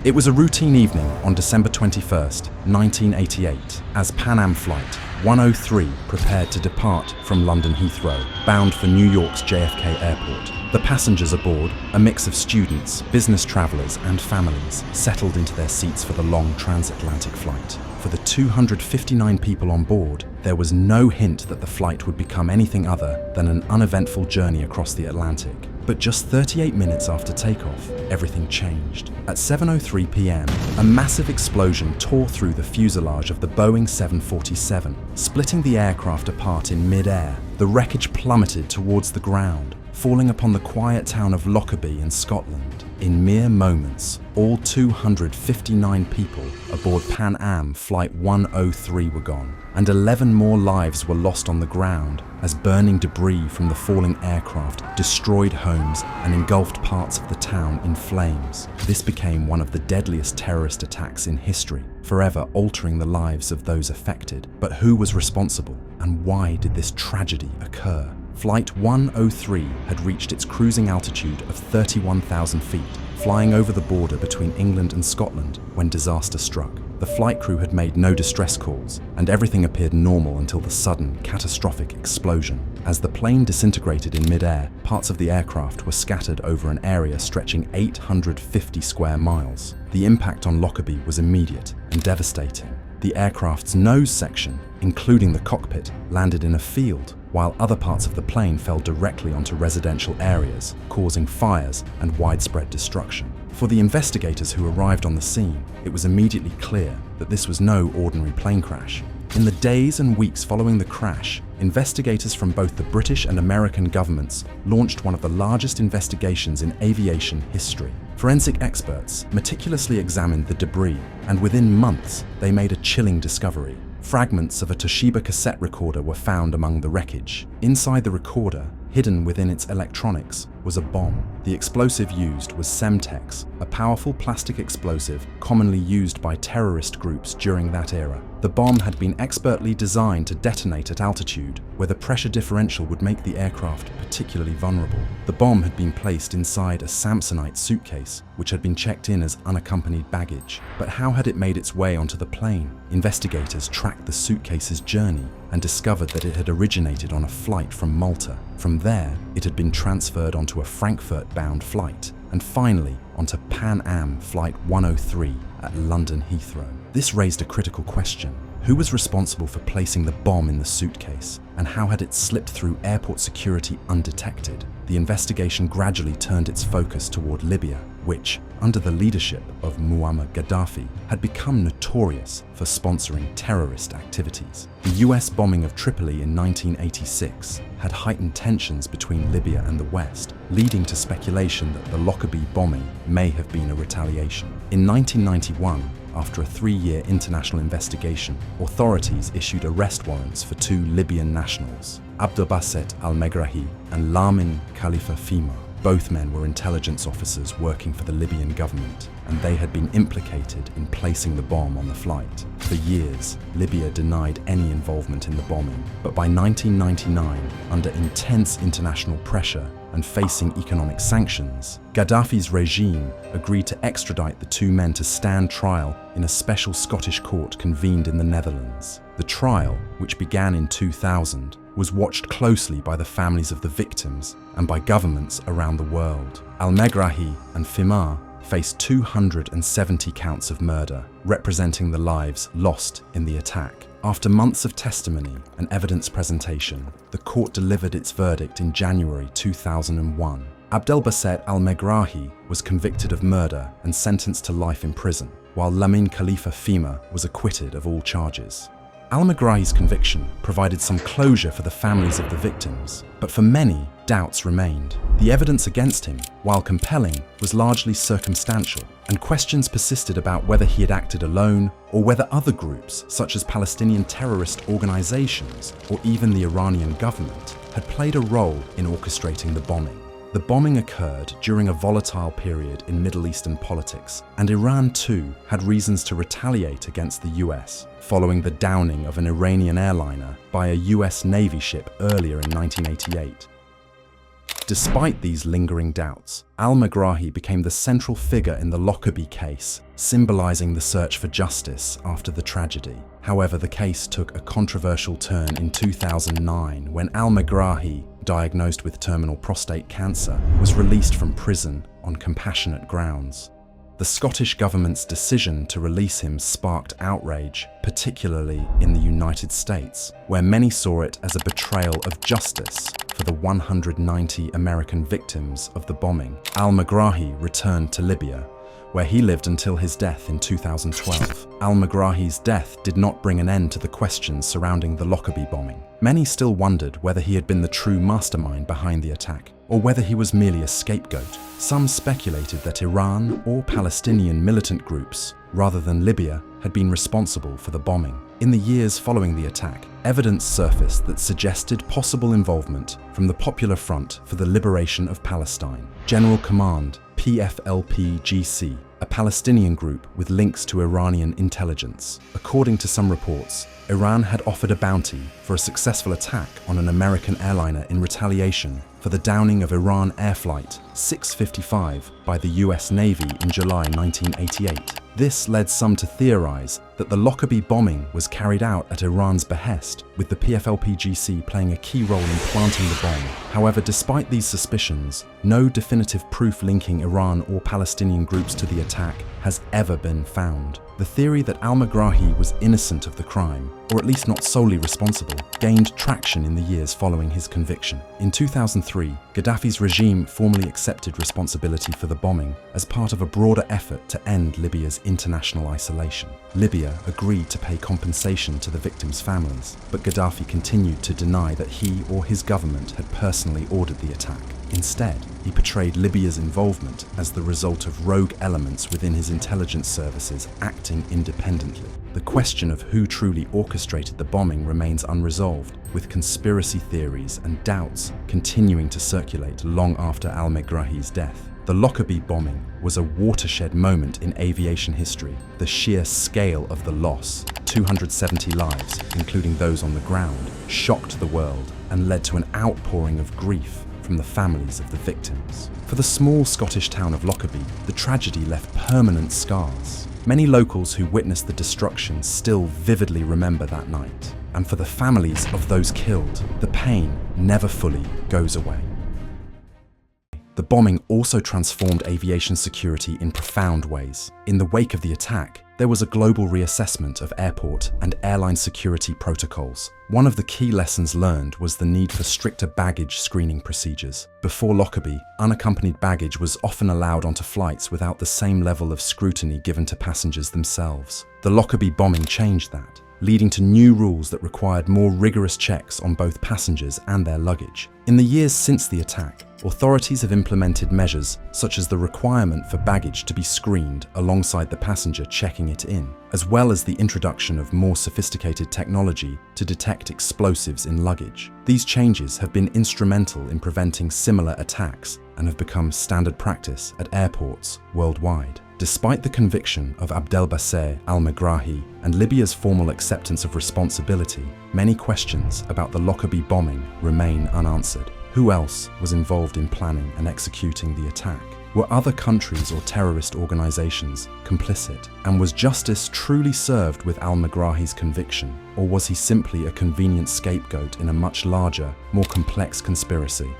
It was a routine evening on December 21st, 1988, as Pan Am Flight 103 prepared to depart from London Heathrow, bound for New York's JFK Airport. The passengers aboard, a mix of students, business travelers, and families, settled into their seats for the long transatlantic flight. For the 259 people on board, there was no hint that the flight would become anything other than an uneventful journey across the Atlantic. But just 38 minutes after takeoff, everything changed. At 7:03 p.m., a massive explosion tore through the fuselage of the Boeing 747, splitting the aircraft apart in mid-air. The wreckage plummeted towards the ground, falling upon the quiet town of Lockerbie in Scotland. In mere moments, all 259 people aboard Pan Am Flight 103 were gone, and 11 more lives were lost on the ground as burning debris from the falling aircraft destroyed homes and engulfed parts of the town in flames. This became one of the deadliest terrorist attacks in history, forever altering the lives of those affected. But who was responsible, and why did this tragedy occur? Flight 103 had reached its cruising altitude of 31,000 feet, flying over the border between England and Scotland when disaster struck. The flight crew had made no distress calls, and everything appeared normal until the sudden, catastrophic explosion. As the plane disintegrated in mid-air, parts of the aircraft were scattered over an area stretching 850 square miles. The impact on Lockerbie was immediate and devastating. The aircraft's nose section, including the cockpit, landed in a field, while other parts of the plane fell directly onto residential areas, causing fires and widespread destruction. For the investigators who arrived on the scene, it was immediately clear that this was no ordinary plane crash. In the days and weeks following the crash, investigators from both the British and American governments launched one of the largest investigations in aviation history. Forensic experts meticulously examined the debris, and within months, they made a chilling discovery. Fragments of a Toshiba cassette recorder were found among the wreckage. Inside the recorder, hidden within its electronics, was a bomb. The explosive used was Semtex, a powerful plastic explosive commonly used by terrorist groups during that era. The bomb had been expertly designed to detonate at altitude, where the pressure differential would make the aircraft particularly vulnerable. The bomb had been placed inside a Samsonite suitcase, which had been checked in as unaccompanied baggage. But how had it made its way onto the plane? Investigators tracked the suitcase's journey and discovered that it had originated on a flight from Malta. From there, it had been transferred onto a Frankfurt-bound flight, and finally onto Pan Am Flight 103 at London Heathrow. This raised a critical question. Who was responsible for placing the bomb in the suitcase, and how had it slipped through airport security undetected? The investigation gradually turned its focus toward Libya, which, under the leadership of Muammar Gaddafi, had become notorious for sponsoring terrorist activities. The US bombing of Tripoli in 1986 had heightened tensions between Libya and the West, leading to speculation that the Lockerbie bombing may have been a retaliation. In 1991, after a 3-year international investigation, authorities issued arrest warrants for 2 Libyan nationals, Abdelbasset al-Megrahi and Lamin Khalifa Fima. Both men were intelligence officers working for the Libyan government, and they had been implicated in placing the bomb on the flight. For years, Libya denied any involvement in the bombing, but by 1999, under intense international pressure and facing economic sanctions, Gaddafi's regime agreed to extradite the 2 men to stand trial in a special Scottish court convened in the Netherlands. The trial, which began in 2000, was watched closely by the families of the victims and by governments around the world. Al-Megrahi and Fima faced 270 counts of murder, representing the lives lost in the attack. After months of testimony and evidence presentation, the court delivered its verdict in January 2001. Abdelbasset al-Megrahi was convicted of murder and sentenced to life in prison, while Lamin Khalifa Fima was acquitted of all charges. Al-Megrahi's conviction provided some closure for the families of the victims, but for many, doubts remained. The evidence against him, while compelling, was largely circumstantial, and questions persisted about whether he had acted alone or whether other groups, such as Palestinian terrorist organizations or even the Iranian government, had played a role in orchestrating the bombing. The bombing occurred during a volatile period in Middle Eastern politics, and Iran too had reasons to retaliate against the US, following the downing of an Iranian airliner by a US Navy ship earlier in 1988. Despite these lingering doubts, al-Megrahi became the central figure in the Lockerbie case, symbolizing the search for justice after the tragedy. However, the case took a controversial turn in 2009 when al-Megrahi, diagnosed with terminal prostate cancer, was released from prison on compassionate grounds. The Scottish government's decision to release him sparked outrage, particularly in the United States, where many saw it as a betrayal of justice for the 190 American victims of the bombing. Al-Megrahi returned to Libya, where he lived until his death in 2012. Al-Megrahi's death did not bring an end to the questions surrounding the Lockerbie bombing. Many still wondered whether he had been the true mastermind behind the attack, or whether he was merely a scapegoat. Some speculated that Iran or Palestinian militant groups, rather than Libya, had been responsible for the bombing. In the years following the attack, evidence surfaced that suggested possible involvement from the Popular Front for the Liberation of Palestine, General Command PFLP-GC, a Palestinian group with links to Iranian intelligence. According to some reports, Iran had offered a bounty for a successful attack on an American airliner in retaliation for the downing of Iran Air Flight 655 by the US Navy in July 1988. This led some to theorize that the Lockerbie bombing was carried out at Iran's behest, with the PFLP-GC playing a key role in planting the bomb. However, despite these suspicions, no definitive proof linking Iran or Palestinian groups to the attack has ever been found. The theory that al-Megrahi was innocent of the crime, or at least not solely responsible, gained traction in the years following his conviction. In 2003, Gaddafi's regime formally accepted responsibility for the bombing as part of a broader effort to end Libya's international isolation. Libya agreed to pay compensation to the victims' families, but Gaddafi continued to deny that he or his government had personally ordered the attack. Instead, he portrayed Libya's involvement as the result of rogue elements within his intelligence services acting independently. The question of who truly orchestrated the bombing remains unresolved, with conspiracy theories and doubts continuing to circulate long after al-Megrahi's death. The Lockerbie bombing was a watershed moment in aviation history. The sheer scale of the loss, 270 lives, including those on the ground, shocked the world and led to an outpouring of grief from the families of the victims. For the small Scottish town of Lockerbie, the tragedy left permanent scars. Many locals who witnessed the destruction still vividly remember that night. And for the families of those killed, the pain never fully goes away. The bombing also transformed aviation security in profound ways. In the wake of the attack, there was a global reassessment of airport and airline security protocols. One of the key lessons learned was the need for stricter baggage screening procedures. Before Lockerbie, unaccompanied baggage was often allowed onto flights without the same level of scrutiny given to passengers themselves. The Lockerbie bombing changed that, leading to new rules that required more rigorous checks on both passengers and their luggage. In the years since the attack, authorities have implemented measures such as the requirement for baggage to be screened alongside the passenger checking it in, as well as the introduction of more sophisticated technology to detect explosives in luggage. These changes have been instrumental in preventing similar attacks and have become standard practice at airports worldwide. Despite the conviction of Abdelbasser al-Megrahi and Libya's formal acceptance of responsibility, many questions about the Lockerbie bombing remain unanswered. Who else was involved in planning and executing the attack? Were other countries or terrorist organizations complicit? And was justice truly served with al-Megrahi's conviction? Or was he simply a convenient scapegoat in a much larger, more complex conspiracy?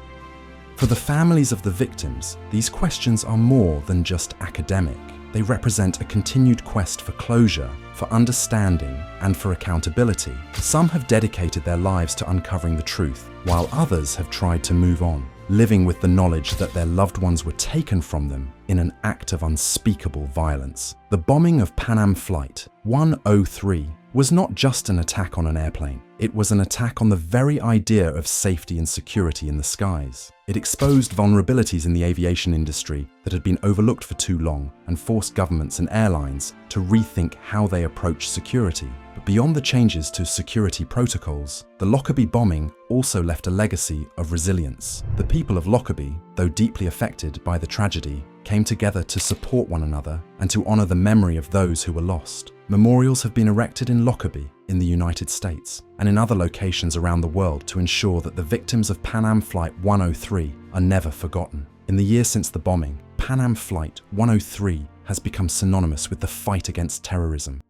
For the families of the victims, these questions are more than just academic. They represent a continued quest for closure, for understanding, and for accountability. Some have dedicated their lives to uncovering the truth, while others have tried to move on, living with the knowledge that their loved ones were taken from them in an act of unspeakable violence. The bombing of Pan Am Flight 103 was not just an attack on an airplane. It was an attack on the very idea of safety and security in the skies. It exposed vulnerabilities in the aviation industry that had been overlooked for too long and forced governments and airlines to rethink how they approach security. But beyond the changes to security protocols, the Lockerbie bombing also left a legacy of resilience. The people of Lockerbie, though deeply affected by the tragedy, came together to support one another and to honor the memory of those who were lost. Memorials have been erected in Lockerbie in the United States and in other locations around the world to ensure that the victims of Pan Am Flight 103 are never forgotten. In the years since the bombing, Pan Am Flight 103 has become synonymous with the fight against terrorism.